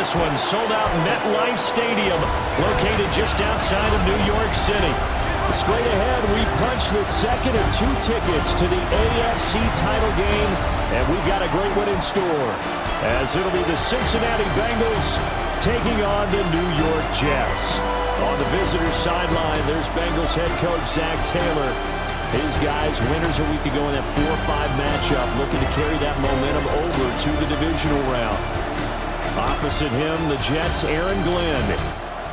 this one. Sold out MetLife Stadium, located just outside of New York City. Straight ahead, we punch the second of 2 tickets to the AFC title game, and we've got a great one in store, as it'll be the Cincinnati Bengals taking on the New York Jets. On the visitor sideline, there's Bengals head coach Zach Taylor. His guys, winners a week ago in that 4-5 matchup, looking to carry that momentum over to the divisional round. Opposite him, the Jets' Aaron Glenn.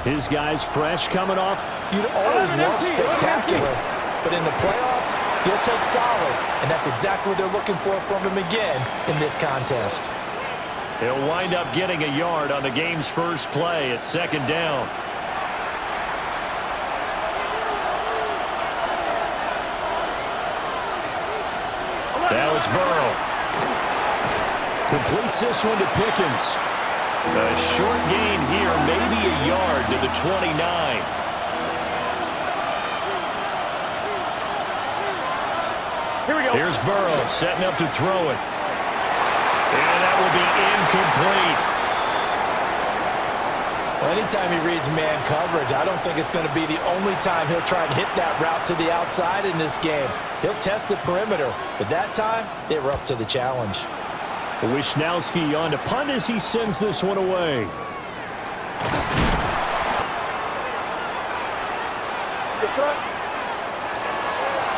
His guys fresh coming off. You'd always want spectacular, but in the playoffs, you'll take solid, and that's exactly what they're looking for from him again in this contest. He'll wind up getting a yard on the game's first play at 2nd down. Now it's Burrow. Completes this one to Pickens. A short gain here, maybe a yard to the 29. Here we go. Here's Burrow setting up to throw it. And that will be incomplete. Well, anytime he reads man coverage, I don't think it's going to be the only time he'll try and hit that route to the outside in this game. He'll test the perimeter, but that time, they were up to the challenge. Wisnowski on to punt as he sends this one away.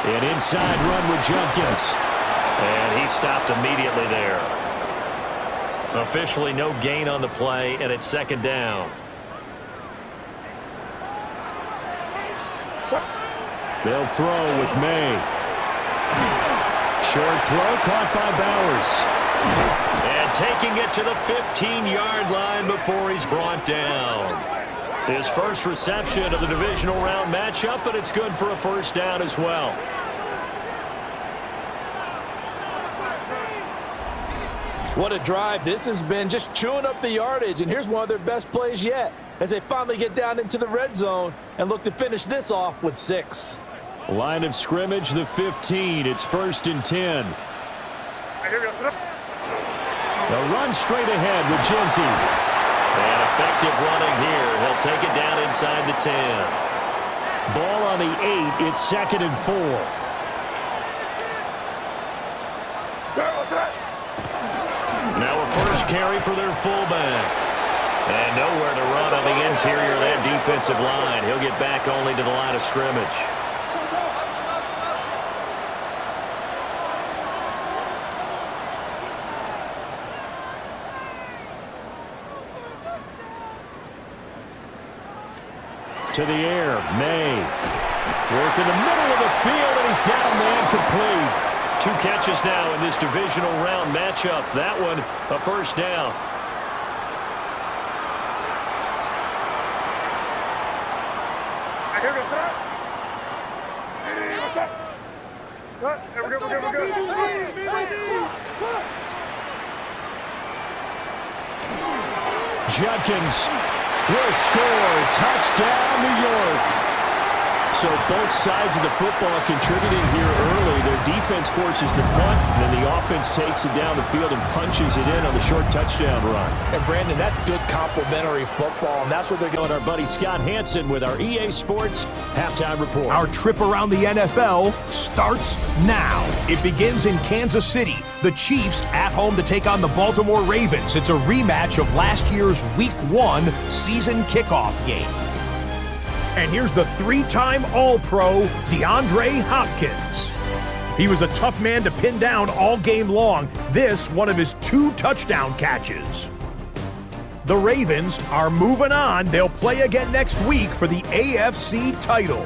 An inside run with Jenkins. And he stopped immediately there. Officially no gain on the play, and it's 2nd down. They'll throw with May. Short throw caught by Bowers. And taking it to the 15-yard line before he's brought down. His first reception of the divisional round matchup, but it's good for a 1st down as well. What a drive. This has been just chewing up the yardage, and here's one of their best plays yet as they finally get down into the red zone and look to finish this off with 6. Line of scrimmage, the 15. It's 1st and 10. The run straight ahead with Genty. And effective running here. He'll take it down inside the 10. Ball on the 8. It's 2nd and 4. Now a first carry for their fullback. And nowhere to run on the interior of that defensive line. He'll get back only to the line of scrimmage. To the air, May. Work in the middle of the field, and he's got a man complete. 2 catches now in this divisional round matchup. That one, a 1st down. Jenkins will score. Touchdown, New York. So both sides of the football contributing here early. Their defense forces the punt, and then the offense takes it down the field and punches it in on the short touchdown run. And Brandon, that's good complementary football, and that's what they're going. Our buddy Scott Hansen with our EA Sports Halftime Report. Our trip around the NFL starts now. It begins in Kansas City. The Chiefs at home to take on the Baltimore Ravens. It's a rematch of last year's Week 1 season kickoff game. And here's the 3-time All-Pro, DeAndre Hopkins. He was a tough man to pin down all game long. This, one of his 2 touchdown catches. The Ravens are moving on. They'll play again next week for the AFC title.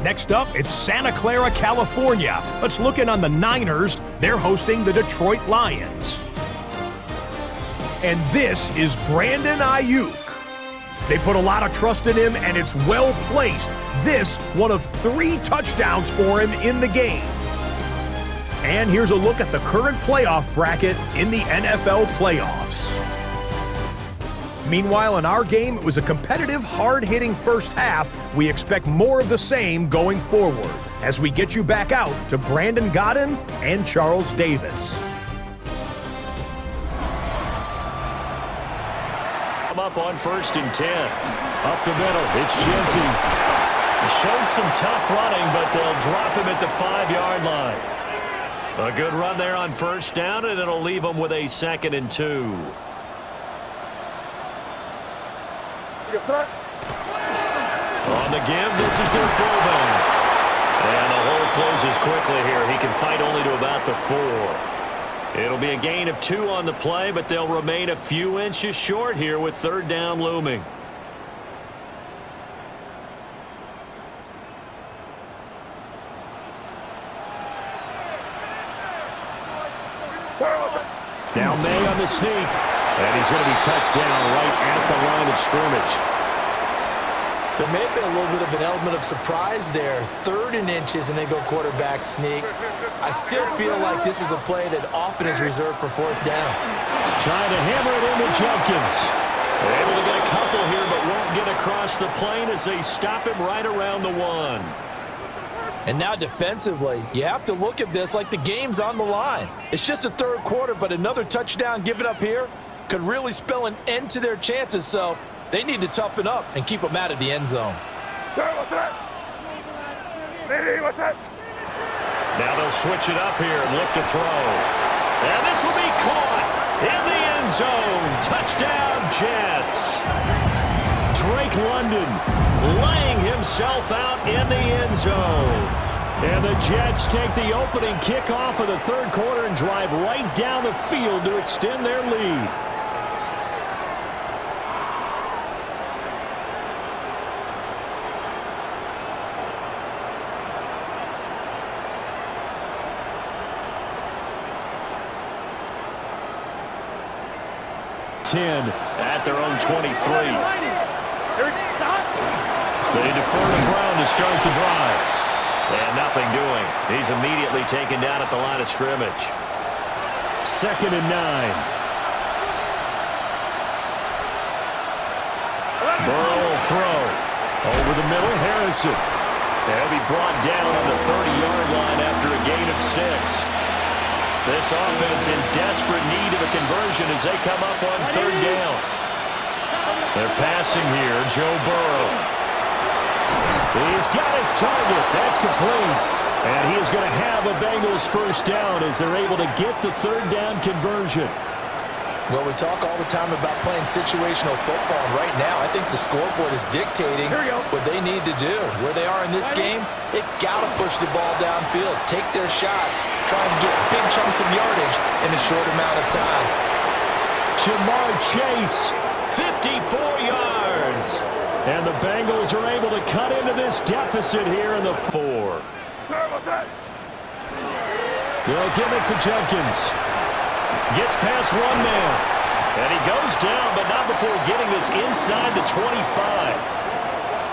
Next up, it's Santa Clara, California. Let's look in on the Niners. They're hosting the Detroit Lions. And this is Brandon Ayuk. They put a lot of trust in him, and it's well placed. This, one of 3 touchdowns for him in the game. And here's a look at the current playoff bracket in the NFL playoffs. Meanwhile, in our game, it was a competitive, hard-hitting first half. We expect more of the same going forward as we get you back out to Brandon Godden and Charles Davis. come up on 1st and 10. Up the middle, it's Genty. Showed some tough running, but they'll drop him at the 5-yard line. A good run there on 1st down, and it'll leave them with a 2nd and 2. On the give, this is their fullback. And the hole closes quickly here. He can fight only to about the 4. It'll be a gain of 2 on the play, but they'll remain a few inches short here with 3rd down looming. Down May on the sneak. And he's going to be touched down right at the line of scrimmage. There may have been a little bit of an element of surprise there. 3rd and inches and they go quarterback sneak. I still feel like this is a play that often is reserved for 4th down. Trying to hammer it into Jenkins. They're able to get a couple here, but won't get across the plane as they stop him right around the 1. And now defensively, you have to look at this like the game's on the line. It's just the 3rd quarter, but another touchdown given up here could really spell an end to their chances, so they need to toughen up and keep them out of the end zone. Now they'll switch it up here and look to throw. And this will be caught in the end zone. Touchdown, Jets. Drake London laying himself out in the end zone. And the Jets take the opening kickoff of the 3rd quarter and drive right down the field to extend their lead. At their own 23. They defer to Brown to start the drive. And nothing doing. He's immediately taken down at the line of scrimmage. 2nd and 9. Burrow will throw. Over the middle, Harrison. They'll be brought down on the 30-yard line after a gain of 6. This offense in desperate need of a conversion as they come up on 3rd down. They're passing here, Joe Burrow. He's got his target. That's complete. And he is going to have a Bengals 1st down as they're able to get the 3rd down conversion. Well, we talk all the time about playing situational football. And right now, I think the scoreboard is dictating what they need to do. Where they are in this game, they've got to push the ball downfield, take their shots, try and get big chunks of yardage in a short amount of time. Jamar Chase, 54 yards. And the Bengals are able to cut into this deficit here in the 4. They'll give it to Jenkins. Gets past 1 man. And he goes down, but not before getting this inside the 25.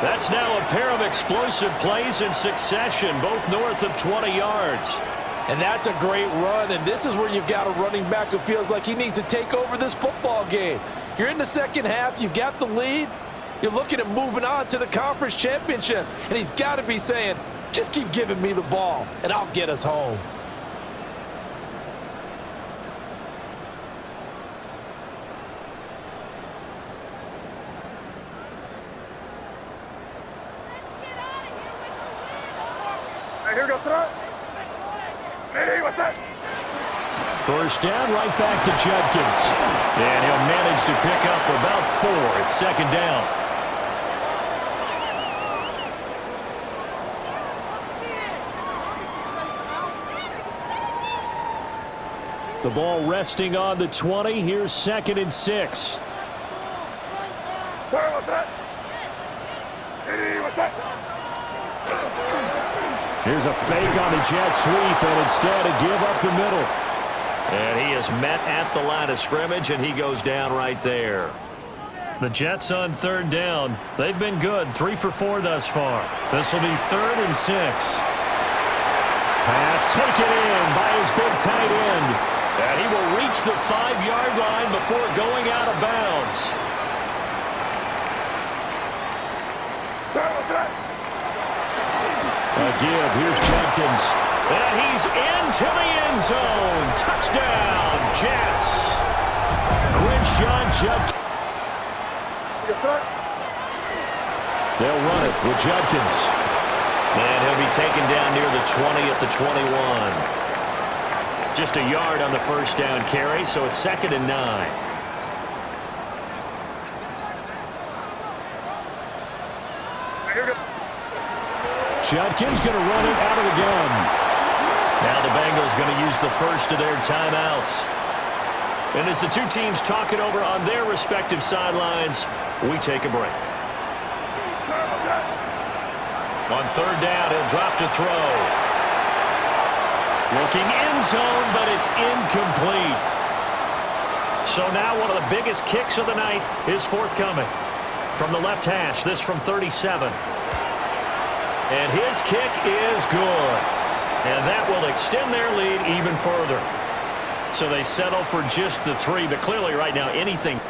That's now a pair of explosive plays in succession, both north of 20 yards. And that's a great run, and this is where you've got a running back who feels like he needs to take over this football game. You're in the 2nd half, you've got the lead, you're looking at moving on to the conference championship, and he's got to be saying, just keep giving me the ball, and I'll get us home. Here goes throw. Hey, what's that? 1st down, right back to Jenkins. And he'll manage to pick up about 4. It's 2nd down. The ball resting on the 20. Here's 2nd and 6. What's that? Hey, what's that? Here's a fake on the jet sweep, and instead a give up the middle. And he is met at the line of scrimmage, and he goes down right there. The Jets on 3rd down. They've been good, 3 for 4 thus far. This will be 3rd and 6. Pass taken in by his big tight end. And he will reach the 5-yard line before going out of bounds. A give. Here's Jenkins. And he's into the end zone. Touchdown, Jets. Crenshaw Jenkins. They'll run it with Judkins. And he'll be taken down near the 20 at the 21. Just a yard on the first down carry, so it's 2nd and 9. Judkins going to run it out of the gun. Now the Bengals going to use the first of their timeouts. And as the two teams talk it over on their respective sidelines, we take a break. On 3rd down, he'll drop to throw. Looking end zone, but it's incomplete. So now one of the biggest kicks of the night is forthcoming. From the left hash, this from 37. And his kick is good. And that will extend their lead even further. So they settle for just the 3, but clearly right now anything.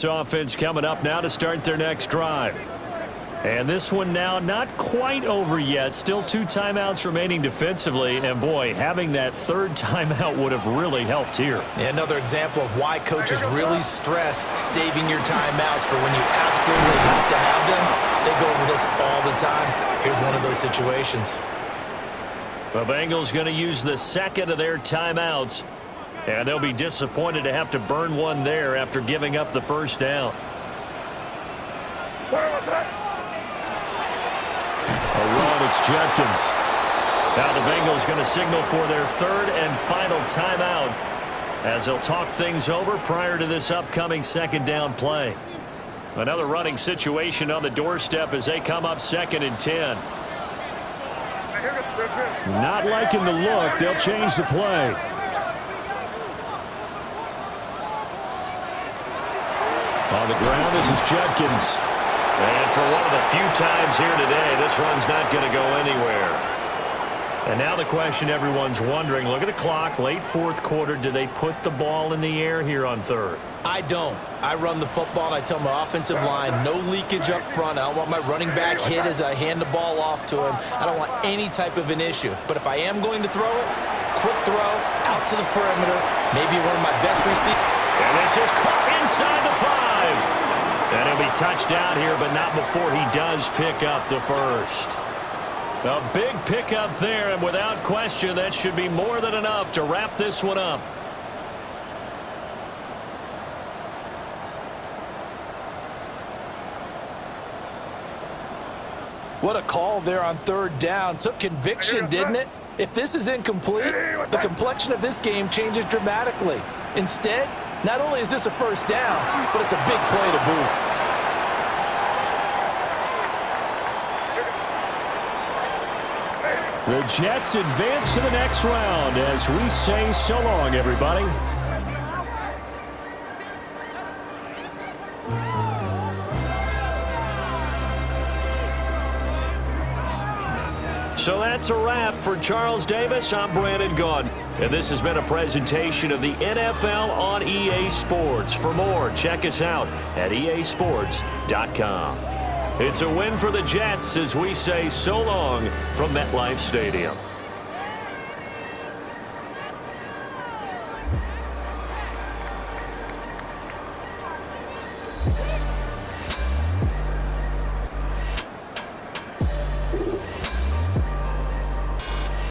Offense coming up now to start their next drive. And this one now not quite over yet. Still 2 timeouts remaining defensively. And boy, having that 3rd timeout would have really helped here. Another example of why coaches really stress saving your timeouts for when you absolutely have to have them. They go over this all the time. Here's one of those situations. The Bengals going to use the 2nd of their timeouts. And they'll be disappointed to have to burn one there after giving up the first down. A run, it's Judkins. Now the Bengals going to signal for their 3rd and final timeout as they'll talk things over prior to this upcoming 2nd down play. Another running situation on the doorstep as they come up 2nd and 10. Not liking the look. They'll change the play. On the ground, this is Judkins. And for one of the few times here today, this run's not going to go anywhere. And now the question everyone's wondering, look at the clock, late 4th quarter, do they put the ball in the air here on 3rd? I don't. I run the football, and I tell my offensive line, no leakage up front. I don't want my running back hit as I hand the ball off to him. I don't want any type of an issue. But if I am going to throw it, quick throw, out to the perimeter, maybe one of my best receivers. And this is caught inside the 5. And he'll be touched down here, but not before he does pick up the first. A big pickup there, and without question, that should be more than enough to wrap this one up. What a call there on 3rd down. Took conviction, didn't it? If this is incomplete, the complexion of this game changes dramatically. Instead, not only is this a first down, but it's a big play to boot. The Jets advance to the next round as we say so long, everybody. So that's a wrap for Charles Davis. I'm Brandon Gunn. And this has been a presentation of the NFL on EA Sports. For more, check us out at easports.com. It's a win for the Jets as we say so long from MetLife Stadium.